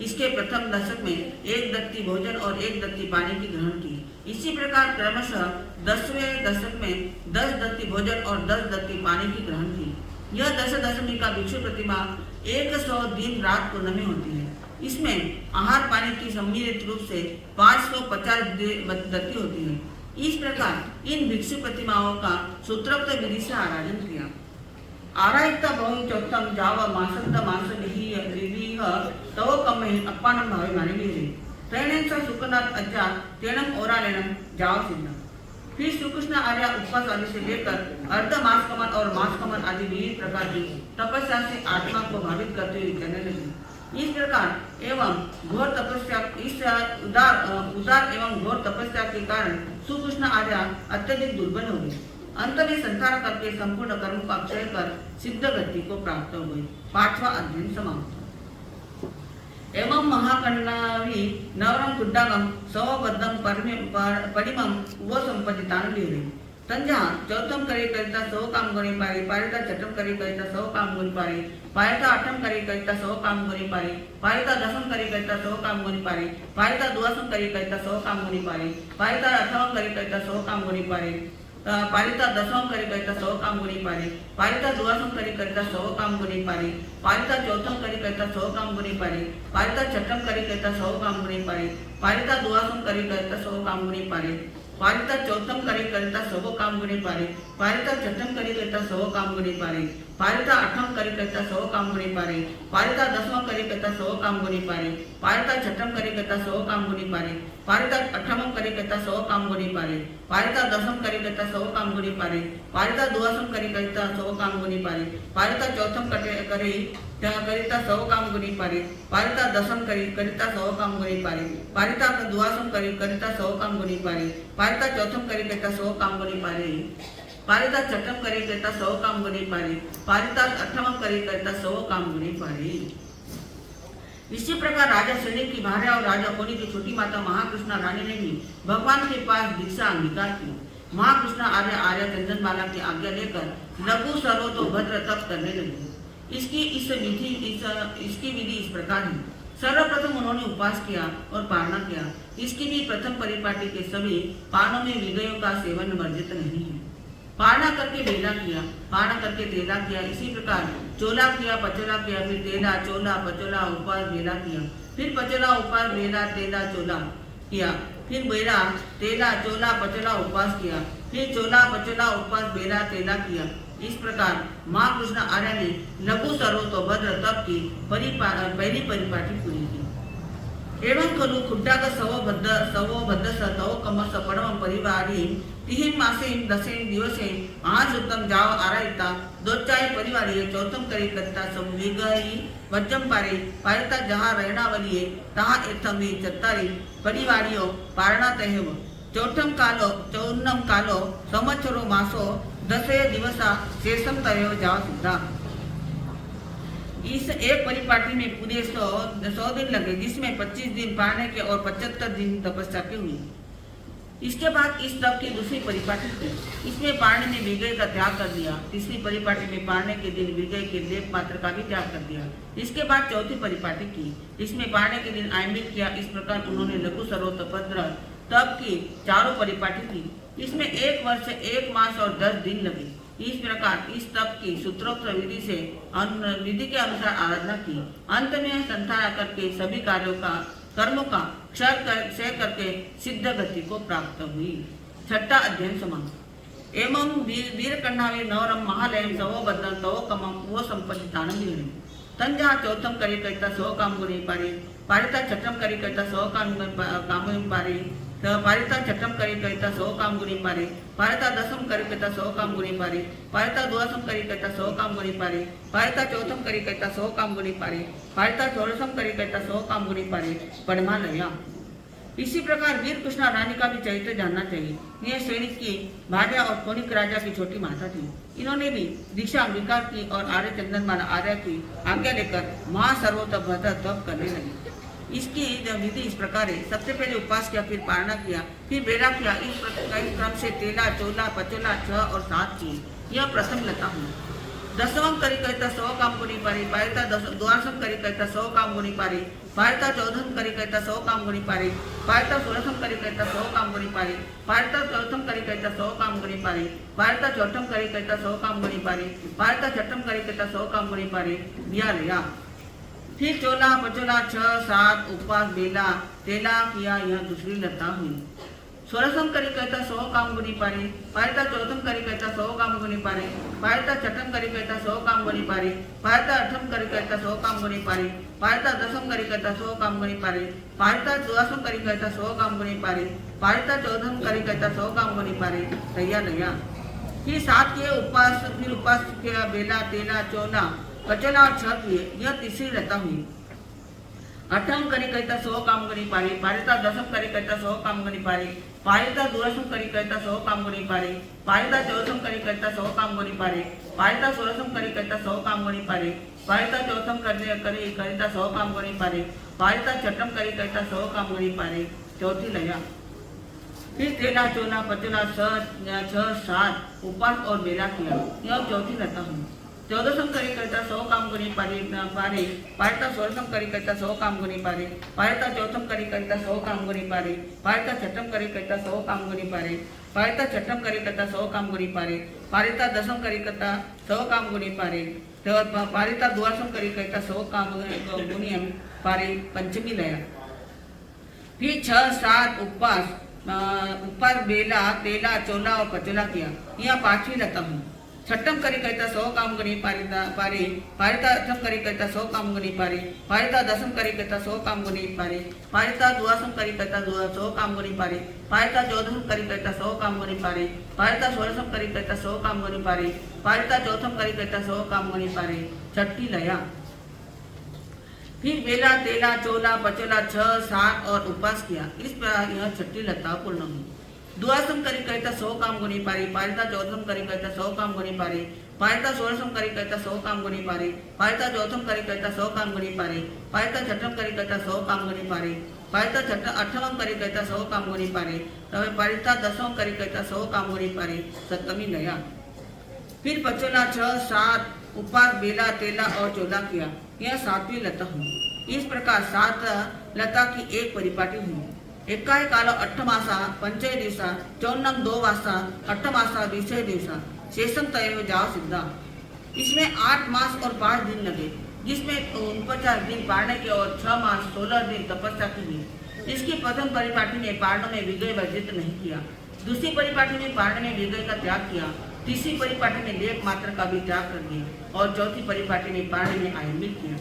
[SPEAKER 1] इसके प्रथम दशक में 1 दत्ती भोजन और 1 दत्ती पानी की ग्रहण की। इसी प्रकार क्रमशः 10वें दशक में 10 दत्ती भोजन और 10 दत्ती पानी की ग्रहण की। यह दशमी का भिक्षु प्रतिमा 100 दिन रात पूर्णमी होती है। इसमें आहार पानी की सम्मिलित रूप से 550 दत्ती होती है। इस प्रकार इन भिक्षु प्रतिमाओं का सूत्रोक्त विधि से आराधन किया। आरायिता बहु चौथम जाव मासंत मास विधि तव कमे अप्पानम भावे माने लीजिए तैनेन सा सुकनाथ अज्जा तेनम ओरालेनम जाव सिद्ध। फिर श्री कृष्ण आर्य उपवास आदि से लेकर अर्ध मास कमन और मास कमन आदि विविध प्रकार की तपस्या से आत्मा को भावित करते हुए चलने लगे। इस प्रकार एवं घोर तपस्या इस उदार एवं घोर तपस्या के कारण श्री कृष्ण आर्य अत्यधिक दुर्बल हो गए। अंत में संसार करके संपूर्ण कर्म का क्षय कर सिद्ध गति को प्राप्त हो गई। 5वां अध्ययन समाप्त। एवं महाकण्णावि नवरम कुड्डागम सवबद्धम परिमम वो संपदितान लीरे तंजा चौथम करे करिता सौ काम गुणी पारी पारिता छठम करे करिता सौ काम गुणी पारी पारिता आठम करे करिता सौ काम गुणी पारी पारिता दसम करे करिता सौ काम गुणी पारी पारिता द्वादशम करे करिता सौ काम गुणी पारी पारिता अठमम करे करिता सौ काम गुणी पारी पारिता दसम करी करता 100 काम गुणी पारी पारिता द्वादशम करी करता 100 काम गुणी पारी पारिता चौथम करी करता 100 काम गुणी पारी पारिता छठम करी करता 100 काम गुणी पारी पारिता द्वादशम करी करता 100 काम गुणी पारी पारिता चौथम करी करता 100 काम गुणी पारी पारिता छठम करी करता 100 काम गुणी पारी पारिता आठम करी करता 100 काम गुणी पारी पारिता दसम करी करता 100 काम गुणी पारी पारिता छठम करी करता 100 काम गुणी पारी पारिता अठमम करी करता 100 काम गुणी पारी पारिता दसम करी करता 100 काम गुणी पारी पारिता द्वादशम करी करता 100 काम गुणी पारी पारिता चौथम करिता 100 काम गुणी पारी पारिता दसम करिता 100 काम गुणी पारी पारिता द्वादशम करिता 100 काम गुणी पारी पारिता चौथम करी करता 100 काम गुणी पारी पारिता छठम करी करता 100 काम गुणी पारी पारिता अठमम करी करता 100 काम गुणी पारी। इसी प्रकार राजा शनि की भार्या और राजा कोनी की छोटी माता महाकृष्णा रानी ने भी भगवान के पास दीक्षा अंगीकार की। महाकृष्णा आर्य चंदनबाला की आज्ञा लेकर लघु सर्वतोभद्र तप करने लगे। इसकी विधि इस प्रकार है। सर्वप्रथम उन्होंने उपवास किया और पारणा किया। इसकी भी प्रथम परिपाटी के सभी पानों में विषयों का सेवन वर्जित नहीं है। पारणा करके बेला किया, पारणा करके तेला किया। इसी प्रकार चोला किया, पचोला किया, फिर तेला, चोला, पचोला, उपवास, बेला किया, फिर पचोला, उपवास, बेला, तेला, चोला किया, फिर बेला, तेला, चोला, पचोला, उपवास किया, फिर चोला, पचोला, उपवास, बेला, तेला किया। इस प्रकार माँ कृष्ण आर्य ने लघु सर्वतोभद्र तप की पहली परिपाटी पूरी की। एवं खलु खुड्डाग सवोबद्ध तव कमस परम परिवारी तिहिं मासें दसें दिवसें आज उत्तम जाव आरायिता दोचाय परिवारी चौथम करी करता संविगई वज्जम पारे पारिता जहाँ रहनावलिये तहाँ एथमी चत्तारी परिवारियो पारणा तहेव चौन्नम कालो संवत्सरो मासो दसे दिवसा शेषम तयो जाव सिद्धा। इस एक परिपाटी में पूरे 100 दिन लगे, जिसमें 25 दिन पारने के और 75 दिन तपस्या के हुए। इसके बाद इस तप की दूसरी परिपाटी थी। इसमें पारने ने विजय का त्याग कर दिया। तीसरी परिपाटी में पारने के दिन विजय के लेप मात्र का भी त्याग कर दिया। इसके बाद चौथी परिपाटी की, इसमें पारने के दिन आयमित किया। इस प्रकार उन्होंने लघु सर्वतोभद्र तप की चारों परिपाटी की। इसमें 1 वर्ष 1 मास और 10 दिन लगे। इस प्रकार इस तप की सूत्रोक्त विधि के अनुसार आराधना की। अंत में संसार करके सभी कार्यों का कर्मों का क्षय करके सिद्ध गति को प्राप्त हुई। छठा अध्ययन समाप्त। एवं वीरकंडावे नवरम महालयम सवो बद्धं तवो कमम वो संपत्तितानं विहरति। तंजा चौथम करी कहता सौ काम गुणी पारी पारिता छठम करी कहता सौ काम पारी पारिता छठम करी कहता सौ काम गुणी पारी पारिता दसम करी कहता सौ काम गुणी पारी पारिता द्वादशम करी कहता सौ काम गुणी पारी पारिता चौथम करी कहता सौ काम गुणी पारी पारिता षोडशम करी कहता सौ काम गुणी पारी पढ़मा लया। इसी प्रकार वीर कृष्णा रानी का भी चरित्र जानना चाहिए। यह सैनिक की भार्या और कोनिक राजा की छोटी माता थी। इन्होंने भी दीक्षा अंगीकार की और आर्य चंदनमाला आर्य की आज्ञा लेकर महासर्वोत्तम तप करने लगी। इसकी विधि इस प्रकार है। सबसे पहले उपवास किया, फिर पारणा किया, फिर बेरा किया। इस क्रम से तेला, चोला, पचोला, 6 और 7 की। यह प्रथम लता हूँ। दसवम करी कहता 100 काम गुणी पारी पारिता द्वादशम करी कहता 100 काम गुणी पारी पारिता चौदहम करी कहता 100 काम गुणी पारी पारिता षोडशम करी कहता 100 काम गुणी पारी पारिता चौथम करी कहता 100 काम गुणी पारी पारिता चौथम करी कहता 100 काम गुणी पारी पारिता छठम करी कहता 100 काम गुणी पारी दिया लिया। फिर चोला, पचोला, 6, 7 उपवास, बेला, तेला किया। यह दूसरी लता हुई। षोडशम करी कहता 100 काम गुणी पारी पारिता चौथम करी कहता 100 काम गुणी पारी पारिता छठम करी कहता 100 काम गुणी पारी पारिता अठम करी कहता 100 काम गुणी पारी पारिता दसम करी कहता 100 काम गुणी पारी पारिता द्वादशम करी कहता 100 काम गुणी पारी पारिता चौदहम करी कहता 100 काम गुणी पारी तैयार नया। फिर 7 किए उपवास, फिर उपवास किया, बेला, तेला, चोला, पचोला और 6 किए। यह तीसरी लता हुई। अठम करी कहता 100 काम गुणी पारी पारिता दसम करी कहता 100 काम गुणी पारी पारिता द्वादशम करी कहता 100 काम गुणी पारी पारिता चौथम करी कहता 100 काम गुणी पारी पारिता षोडशम करी कहता 100 काम गुणी पारी पारिता चौथम करी कहता 100 काम गुणी पारी पारिता छठम करी कहता 100 काम गुणी पारी चौथी लया। फिर तेला, चोला, पचोला, 6, 7 उपवास और बेला किया। यह चौथी लता हूँ। चौदहम करी कहता 100 काम गुणी पारी पारिता षोडशम करी कहता 100 काम गुणी पारी पारिता चौथम करी कहता 100 काम गुणी पारी पारिता छठम करी कहता 100 काम गुणी पारी पारिता छठम करी कहता 100 काम गुणी पारी पारिता दसम करी कहता 100 काम गुणी पारी पारिता द्वादशम करी कहता 100 काम गुणी पारी पंचमी लया। फिर 6, 7 उपवास, बेला, तेला, चोला और पचोला किया। यह पांचवी लता हूँ। छठम करी कहता 100 काम गुणी पारिता अठम करी कहता 100 काम गुणी पारी पारिता दसम करी कहता 100 काम गुणी पारी पारिता द्वादशम करी कहता 100 काम गुणी पारी पारिता चौदहम करी कहता 100 काम गुणी पारी पारिता षोडशम करी कहता 100 काम गुणी पारी पारिता चौथम करी कहता 100 काम गुणी पारी छठी लया। फिर बेला, तेला, चोला, पचोला, 6, 7 और उपवास किया। इस प्रकार यह छठी लता पूर्ण हुई। द्वादशम करी कहता 100 काम गुणी पारी पारिता चौथम करी कहता 100 काम गुणी पारी पारिता षोडशम करी कहता 100 काम गुणी पारी पारिता चौथम करी कहता 100 काम गुणी पारी पारिता छठम करी कहता 100 काम गुणी पारी पारिता अठमम करी कहता 100 काम गुणी पारी पारिता दसम करी कहता 100 काम गुणी पारी सप्तमी लया। फिर पचोला, 6, 7 उपवास, बेला, तेला और चोला किया। यह 7वीं लता हुई। इस प्रकार 7 लता की एक परिपाटी हुई। एकाय काल 8 मासा 5 दिवसा 54 2 वासा 8 मासा 20 दिवसा शेषम तय जाओ सिद्धा। इसमें 8 मास और 5 दिन लगे, जिसमें 49 दिन पारने के और 6 मास 16 दिन तपस्या की गई। इसकी प्रथम परिपाटी में पारण में विजय वर्जित नहीं किया, दूसरी परिपाटी में पारण में विजय का त्याग किया, तीसरी परिपाटी में लेप मात्र का भी त्याग कर दिया और चौथी परिपाटी में पारण में आयमित किया।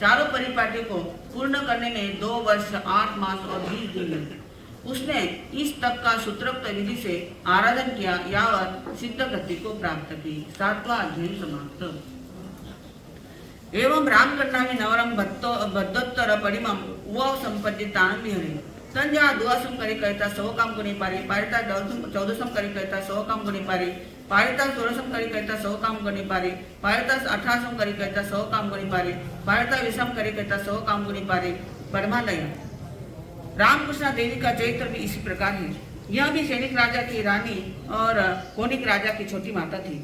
[SPEAKER 1] चारों परिपाटी को पूर्ण करने में 2 वर्ष 8 मास और 20 दिन लगे। उसने इस तप का सूत्रोक्त विधि से आराधन किया, यावत सिद्ध गति को प्राप्त की। 7वां अध्ययन समाप्त। एवं रामकन्या में नवरम बद्धोत्तर परिमम वो संपद्यतान विहरे। तंजा द्वादशम करी कहता 100 काम गुणी पारी पारिता चौदहम करी कहता 100 काम गुणी पारी पारिता षोडशम करी कहता 100 काम गुणी पारी पारिता 18 करी कहता 100 काम गुणी पारी पारिता 20 करी कहता 100 काम गुणी पारी परमालय। रामकृष्णा देवी का चरित्र भी इसी प्रकार है। यह भी सैनिक राजा की रानी और कोनिक राजा की छोटी माता थी।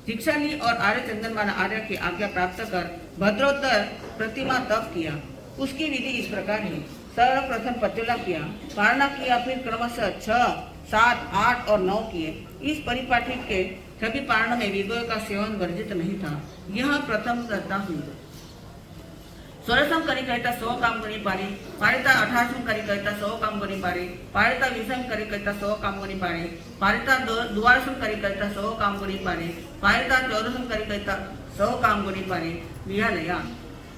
[SPEAKER 1] दीक्षा ली और आर्य चंदनमाला आर्य की आज्ञा प्राप्त कर भद्रोत्तर प्रतिमा तप किया। उसकी विधि इस प्रकार है। सर्वप्रथम पचोला किया, पारणा किया, फिर क्रमशः 6, 7, 8 और 9 किए। इस परिपाटी के सभी पारण में विजय का सेवन वर्जित नहीं था। यह प्रथम लता हुई। સોળસમ કરી કહેતા 100 કામ ગણી પાડી પારિતા 18સમ કરી કહેતા 100 કામ ગણી પાડી પારિતા 20સમ કરી કહેતા 100 કામ ગણી પાડી પારિતા 12સમ કરી કહેતા 100 કામ ગણી પાડી पारिता 14सम કરી કહેતા 100 काम गणी पारी लिया लिया।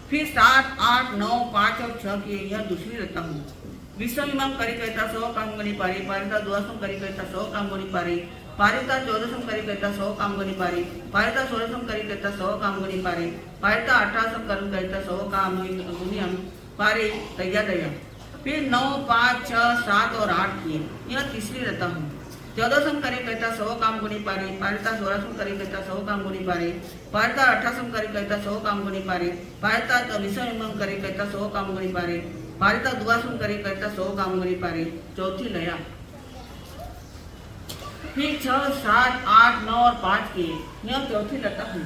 [SPEAKER 1] फिर 7, 8, 9, 5 और 6 की यह दूसरी रचना हूँ। 20सम इमाम करी कहता 100 काम गणी पारी पारिता 12सम करी कहता 100 काम गणी पारी पारिता 14सम करी कहता 100 काम गणी पारी पारिता 16सम करी कहता 100 काम गणी पारी पारिता 18सम करी कहता 100 काम गणी पारी तैयार तैयार। फिर 9, 5, 6, 7 और 8 की यह तीसरी रचना हूँ। 14सम करे कहता 100 काम गुणी पारी पारिता 16सम करे कहता 100 काम गुणी पारी पारिता 18सम करे कहता 100 काम गुणी पारी पारिता 20सम इमाम करे कहता 100 काम गुणी पारी पारिता 12सम करे कहता 100 काम गुणी पारी चौथी लया। फिर 6, 7, 8, 9 और 5 की यह चौथी लता हूँ।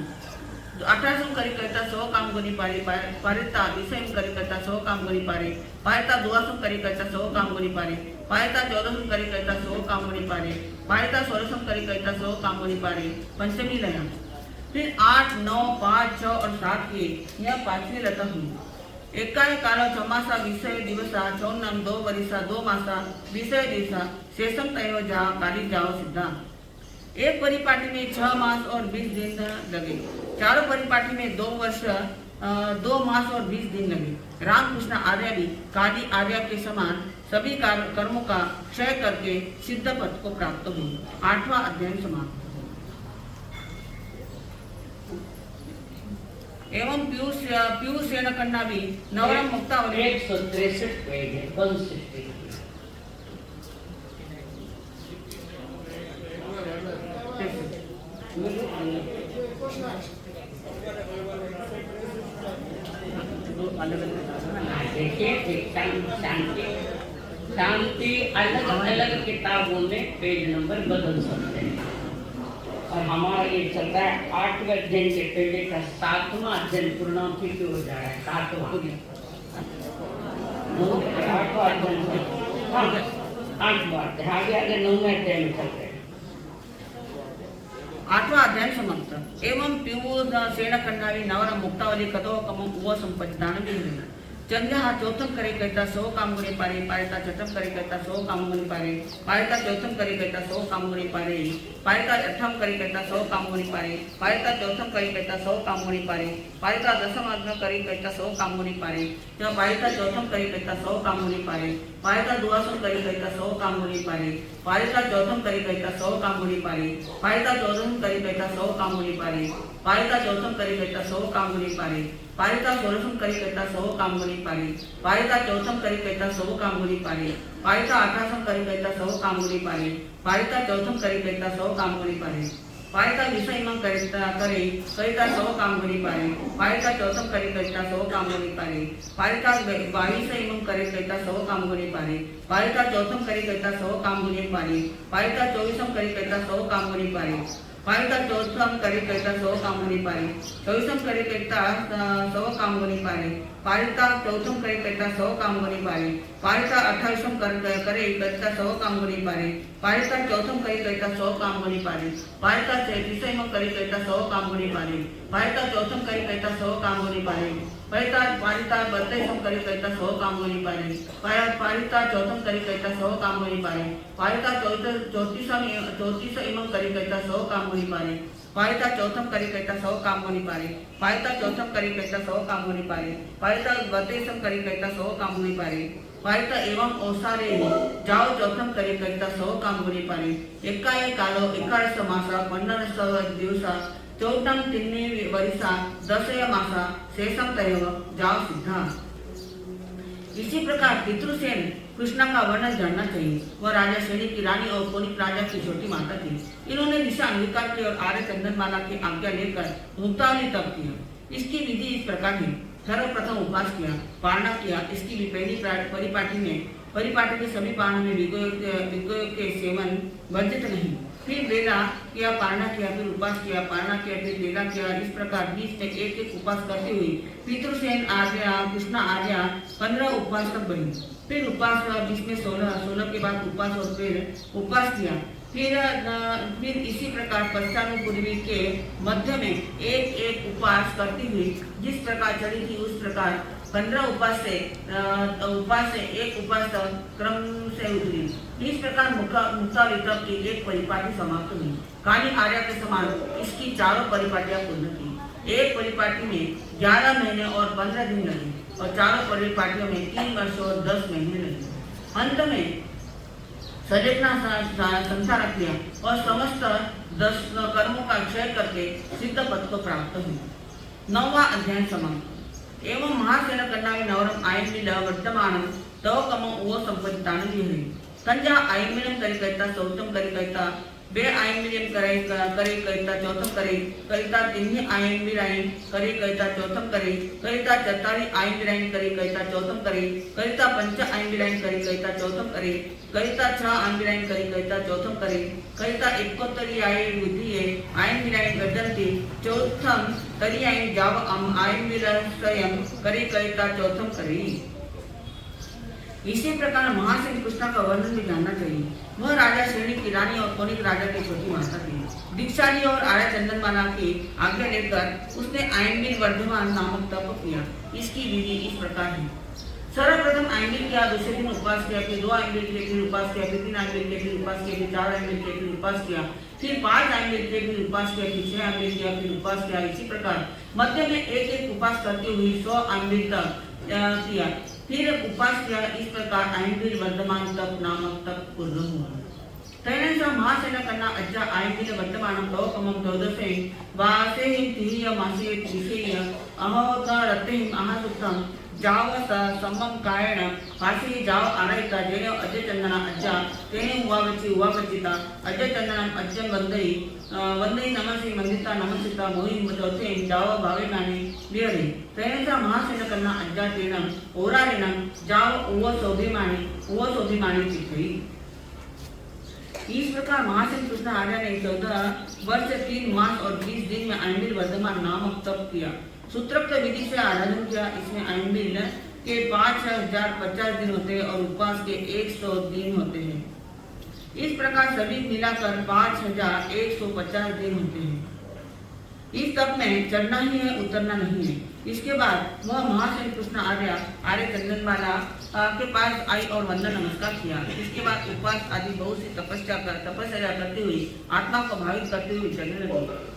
[SPEAKER 1] 18सम करे कहता 100 काम गुणी पारी पारिता 20सम करे कहता 100 काम गुणी पारी पारिता 12सम करे कहता 100 काम गुणी पारी पारिता 14सम करी कहता 100 काम गणी पारी पारिता 16सम करी कहता 100 काम गणी पारी पंचमी लया। फिर 8, 9, 5, 6 और 7 की यह पांचवी लता हुई। एकाएक कालो चौमासा विषय दिवसा 4 नाम 2 वरिसा 2 मासा विषय दिवसा शेषम तयो जा काली जाओ सिद्धा। एक परिपाटी में 6 मास और 20 दिन लगे। चारों परिपाटी में 2 वर्ष 2 मास और 20 दिन लगे। रामकृष्ण आर्य भी काली आर्य के समान सभी कर्मों का क्षय करके सिद्ध पद को प्राप्त हुई। 8वां अध्ययन समाप्त। एवं पीयूष सेन कन्ना भी नवरम मुक्तावली
[SPEAKER 2] 163 पेज है 160 देखिए शांति अलग अलग किताबों में पेज नंबर बदल सकते हैं और हमारा ये चल रहा है 8वें अध्ययन के पहले का 7वां अध्ययन पूर्णांति की ओर जा रहा है। 8वां अध्ययन 8वां आगे आगे 9वें अध्ययन में चल रहे हैं।
[SPEAKER 1] 8वां अध्ययन समाप्त। एवं पीयूष सेन कन्नावी नवरम मुक्तावली कदो कमो उव संपदान भी चंद्र हा चौथम करे कहता 100 काम गुणी पारी पारिता छठम करे कहता 100 काम गुणी पारी पारिता चौथम करे कहता 100 काम गुणी पारी पारिता अठम करे कहता 100 काम गुणी पारी पारिता चौथम करे कहता 100 काम गुणी पारी पारिता दसम अग्न करे कहता 100 काम गुणी पारी पारिता चौथम करे कहता 100 काम गुणी पारी पारिता दुआसम करे कहता 100 काम गुणी पारी पारिता चौथम करे कहता 100 काम गुणी पारी पारिता चौथम करे कहता 100 काम गुणी पारी पारिता चौथम करे कहता 100 काम गुणी पारी पारिता 16सम करी कहता 100 काम गुणी पारी पारिता चौथम करी कहता 100 काम गुणी पारी पारिता 18सम करी कहता 100 काम गुणी पारी पारिता चौथम करी कहता 100 काम गुणी पारी पारिता 20 इमाम कहता 100 काम गुणी पारी पारिता चौथम करी कहता 100 काम गुणी पारी पारिता 22 इमाम करी कहता 100 काम गुणी पारी पारिता चौथम करी कहता 100 काम गुणी पारी पारिता 24सम करी कहता 100 काम गुणी पारी पारिता चौथम करी कहता 100 काम गुणी पारी 24सम करी कहता 100 काम गुणी पारी पारिता चौथम करी कहता 100 काम गुणी पारी पारिता 28सम करे कहता 100 काम गुणी पारी पारिता चौथम करी कहता 100 काम गुणी पारी पारिता 33 करी कहता 100 काम गुणी पारी पारिता चौथम करी कहता 100 काम गुणी पारी पारिता 32सम करी कहता 100 काम गुणी पारी पारिता चौथम करी कहता 100 काम गुणी पारी पारिता 34 इमाम करी कहता 100 काम गुणी पारी पारिता चौथम करी कहता 100 काम गुणी पारी पारिता चौथम करी कहता 100 काम गुणी पारी पारिता 32सम करी कहता 100 काम गुणी पारी पारिता एवं ओसारे जाओ चौथम करी कहता 100 काम गुणी पारी एकाएक कालो 11 मासा 15 दिवसा चौथम तिन्नी वरिसा 10 मासा शेषम तयो जाओ सिद्धा। इसी प्रकार पितृसेन कृष्णा का वर्णन जानना चाहिए। वह राजा शनि की रानी और कोनिक राजा की छोटी माता थी। इन्होंने दिशा अंगीकार की और आर्य चंदनमाला की आज्ञा लेकर मुक्तावली तप किया। इसकी विधि इस प्रकार है। सर्वप्रथम उपवास किया, पारणा किया। इसकी भी पहली परिपाटी के सभी पारणों में विद्योग के सेवन वर्जित नहीं। फिर बेला किया, पारणा किया, फिर उपवास किया, पारणा किया, फिर बेला किया। इस प्रकार बीच में एक उपवास करते हुए पितृसेन आर्या कृष्णा आर्या 15 उपवास तक बनी। फिर उपवास बीच में 16 के बाद उपवास और फिर उपवास किया। फिर इसी प्रकार पश्चानुपूर्वी के मध्य में एक उपवास करती हुई जिस प्रकार चली थी उस प्रकार 15 उपास से एक उपास क्रम से उतरी। इस प्रकार मुक्तावली तप की एक परिपाटी समाप्त हुई। काली आर्या के समान इसकी चारों परिपाटियां पूर्ण की। एक परिपाटी में 11 महीने और 15 दिन लगे और चारों परिपाटियों में 3 वर्ष और 10 महीने लगे। अंत में सजगना संसार किया और समस्त 10 कर्मों का क्षय करके सिद्ध पद को प्राप्त हुई। 9वां अध्याय समाप्त। एवं महासेन कन्नावि नवरम आयमिल वर्तमान तव कम वो संपत्तान विहरी कंजा आयमिलम करी कहता सौतम करी कहता बे आयमिलम करे कहता चौथम करे करिता तिन्ही आयमिलाइन करे कहता चौथम करे करिता चतारी आयमिलाइन करे कहता चौथम करे करिता पंच आयमिलाइन करे कहता चौथम करे करिता 6 आयमिलाइन करे कहता चौथम करे करिता 71 आय बुद्धि आयमिलाइन गजंती चौथम तरी आयन जाव आयमिल स्वयं करे कहता चौथम करे। इसी प्रकार महासेन कृष्णा का वर्णन भी जानना चाहिए। वह राजा श्रेणी की रानी और कौनिक राजा की छोटी माता थी। दीक्षाली और आर्य चंदनमाला की आज्ञा लेकर उसने आयनबिल वर्धमान नामक तप किया। इसकी विधि इस प्रकार है। सर्वप्रथम आयनबिल किया, दूसरे दिन उपवास किया, फिर 2 आयनबिल के फिर उपवास किया, फिर 3 आयनबिल के फिर उपवास किया, फिर 4 आयनबिल के फिर उपवास किया, फिर 5 आयनबिल के फिर उपवास किया, फिर 6 आयनबिल किया, फिर उपवास किया। इसी प्रकार मध्य में एक उपवास करते हुए 100 आयनबिल तक किया, फिर उपवास किया। इस प्रकार आयनबिल वर्धमान तप नामक तप पूर्ण हुआ। तैनेसा महासेन कन्ना अज्जा आयनबिल वर्धमानं तवकमं द्वादशे वासेहिं तिहिय मासे त्रिशेय अहोत रत्तिं अहसुक्तं जाव सम्मं कायण फासी जाव आरयिता जय अजय चंदना अज्जा तेने उवावचिता अजय चंदनम अज्जं वंदई नमसि मंदिता नमसिता मोहि चौथे जाव भावे नाने बिहरे तैनेसा महासेन कन्ना अज्जा तेनम ओरारिणं जाव उव शोभिमानी चित्तई। इस प्रकार महासेन कृष्ण आर्य ने 14 वर्ष 3 मास और 20 दिन में आयनबिल वर्धमान नामक तप किया। सूत्रोक्त विधि से आराधन किया। इसमें आयनबिल के 5050 दिन होते हैं और उपवास के 100 दिन होते हैं। इस प्रकार सभी मिलाकर 5150 दिन होते हैं। इस तप में चढ़ना ही है, उतरना नहीं है। इसके बाद वह महासेन कृष्ण आर्य चंदनमाला के पास आई और वंदन नमस्कार किया। इसके बाद उपवास आदि बहुत सी तपस्या करते हुए आत्मा को भावित करते हुए चलने लगे।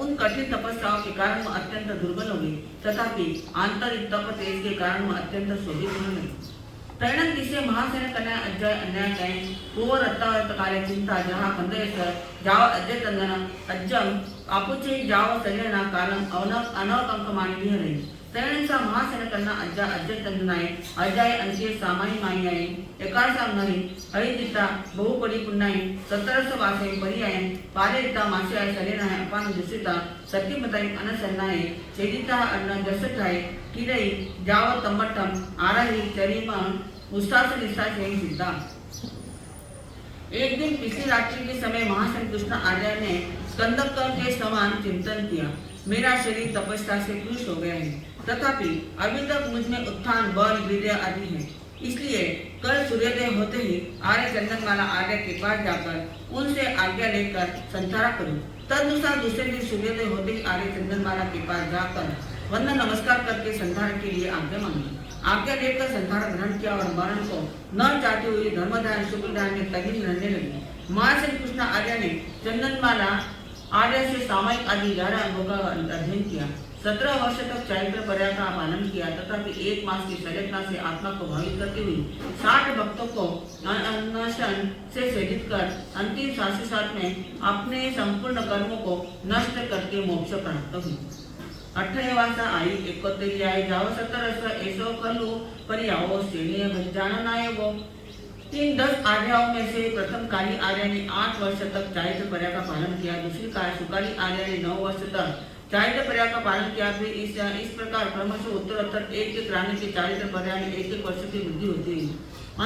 [SPEAKER 1] उन कठिन तपस्याओं के कारण वह अत्यंत दुर्बल हो गई, तथापि आंतरिक तप तेज के कारण वह अत्यंत शोभित होने लगी। तैणं तिसे महासेन कन्या अज्जय अन्याय कहें पूर्व रत्तावर्त काले चिंता जहाँ पंदयसर जाव अजय चंदन अज्जम आपुचे जाव सजना कालम अनवकंकमानी विहरे तैणंसा महासेन कन्ना अज्जा अजय चंदनाय अजय अंशे सामाई मायाय एकारसाम नहीं हरिदिता बहुपडी पुन्नाय 17 वासे परियाय पारेता मास्याय सलेनाय अपान दुसिता सत्यमताय अनसन्नाय चेदिता अन्न जसठाय किरई जाव तम्मटम आराही चरीमा उस्तास निस्तास यही सिद्धा। एक दिन पिछली रात्रि के समय महासेन कृष्ण आर्य ने स्कंदक के समान चिंतन किया। मेरा शरीर तपस्या से खुश हो गया है, तथापि अभी तक मुझ में उत्थान बल वीर्य आदि है। इसलिए कल सूर्योदय होते ही आर्य चंदनमाला आर्य के पास जाकर उनसे आज्ञा लेकर संधारा करूं। तदनुसार दूसरे दिन सूर्योदय होते ही आर्य चंदनमाला के पास जाकर वंदन नमस्कार करके संधार के लिए आज्ञा मांगी। आज्ञा लेकर संधार ग्रहण किया और मरण को न चाहते हुए धर्मदान सुखदान में तगीन रहने लगी। महासेन कृष्ण आर्य ने चंदनमाला आर्य से सामायिक आदि 11 अंगों का अध्ययन किया। 17 वर्ष तक चारित्र पर्या का पालन किया, तथापि 1 मास की सजगता से आत्मा को भावित करते हुए 60 भक्तों को अनशन से सेवित कर अंतिम 66 में अपने संपूर्ण कर्मों को नष्ट करके मोक्ष प्राप्त हुई। 18 वासा आई 71 आई जाव 17 ऐसो कलु परियाओ श्रेणीय भजाननाय वो 10 आर्याओं में से प्रथम काली आर्य ने 8 वर्ष तक चारित्र पर्या का पालन किया। दूसरी सुकाली आर्य ने 9 वर्ष तक चारित्र पर्या का पालन किया। फिर इस प्रकार क्रमशः उत्तरोत्तर एक रानी के चारित्र पर्या में 1 वर्ष की वृद्धि होती है।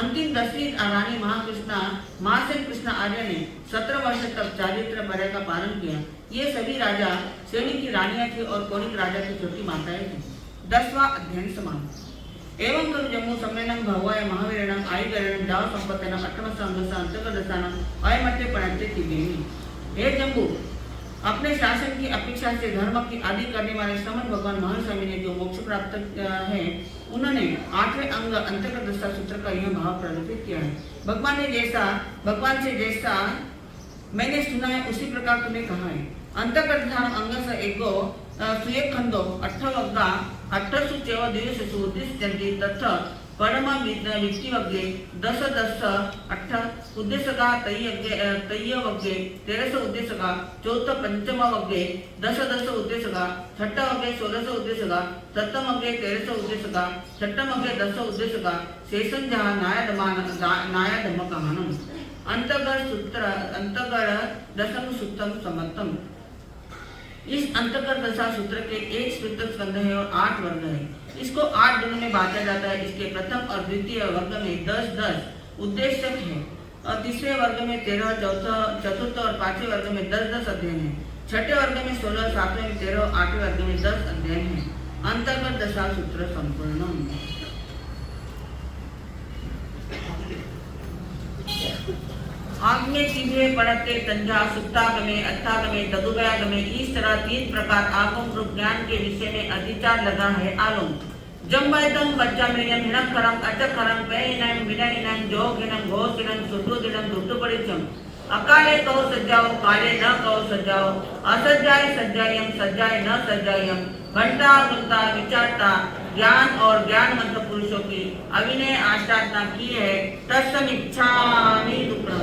[SPEAKER 1] अंतिम 10वीं रानी महासेन कृष्ण आर्य ने 17 वर्ष तक चारित्र पर्या का पालन किया। ये सभी राजा श्रेणी की रानियां थी और कौनिक राजा की छोटी माताएं थी। 10वां अध्ययन समाप्त। एवं खलु जम्मू सम्मेलन भवाय महावीरणम आयुगरणम जाव संपत्तनम अट्टमसंगस अंतकदसानम अयमट्टे पणत्ते तिदेवी। हे जम्बू, अपने शासन की अपेक्षा से धर्म की आदि करने वाले श्रमण भगवान महास्वामी ने जो मोक्ष प्राप्त है, उन्होंने 8वें अंग अंतर्गत दशा सूत्र का यह भाव प्रदर्शित किया है। भगवान से जैसा मैंने सुना है उसी प्रकार तुम्हें कहा है। अंतर्गत ध्यान अंग से एको सुएक खंडो अठवग्गा अठसु चेव दिवसेषु उद्दिश्यन्ति तथा परम वित्ति वग्गे दश अठ उद्देशका तय्य वग्गे 13 उद्देशका चौथ पंचम वग्गे दश उद्देशका छठ वग्गे 16 उद्देशका सप्तम वग्गे 13 उद्देशका छठम वग्गे 10 उद्देशका शेषं जहाँ नायाधमकहनम अंतगढ़ दशम सूत्रम समर्थम। इस अंतर्गत दशा सूत्र के 1 सूत्र स्कंध है और 8 वर्ग है। इसको 8 दिनों में बांटा जाता है। इसके प्रथम और द्वितीय वर्ग में 10 उद्देश्यक है और तीसरे वर्ग में 13, चतुर्थ और पांचवें वर्ग में 10 अध्ययन है। छठे वर्ग में 16, सातवें में 13, आठवें वर्ग में 10 अध्ययन है। अंतर्गत दशा सूत्र संपूर्ण। आग्ने तिभे पढ़ते तंजा सुप्तागमे अर्थागमे तदुभयागमे इस तरह 3 प्रकार आगम रूप ज्ञान के विषय में अधिचार लगा है। आलोम जम्बैतम बच्चामेयम हिणकरम अटकरम पैनम विनयनम जोगिनम घोषिनम सुद्रुदिनम दुट्टुपरिचम अकाले कहो सज्जाओ काले न कहो सज्जाओ असज्जाय सज्जायम सज्जाय न सज्जायम घंटा गुंता विचारता ज्ञान और ज्ञानवंत पुरुषों की अविनय आस्वादना की है। तत्सम इच्छामि दुक्कड़म।